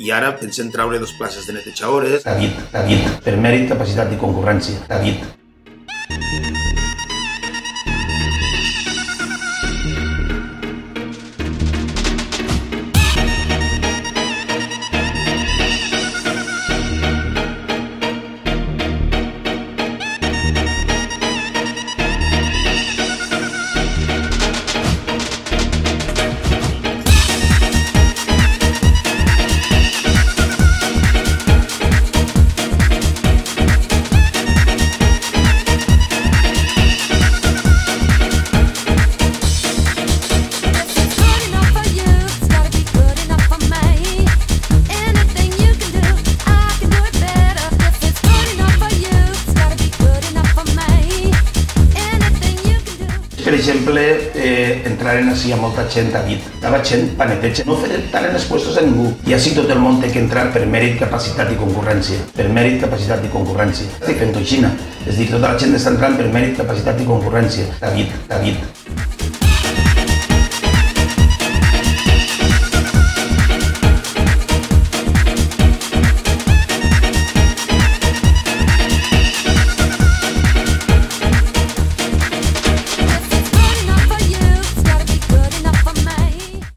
I ara pensem treure 2 places de netejadores. David, per mèrit, capacitat i concurrència. David. Per exemple, entraren així a molta gent, David. Estava gent pa neteja. No fer tant en expostos a ningú. I així tot el món té que entrar per mèrit, capacitat i concurrència. Per mèrit, capacitat i concurrència. Estic fent-ho així. És dir, tota la gent està entrant per mèrit, capacitat i concurrència. David.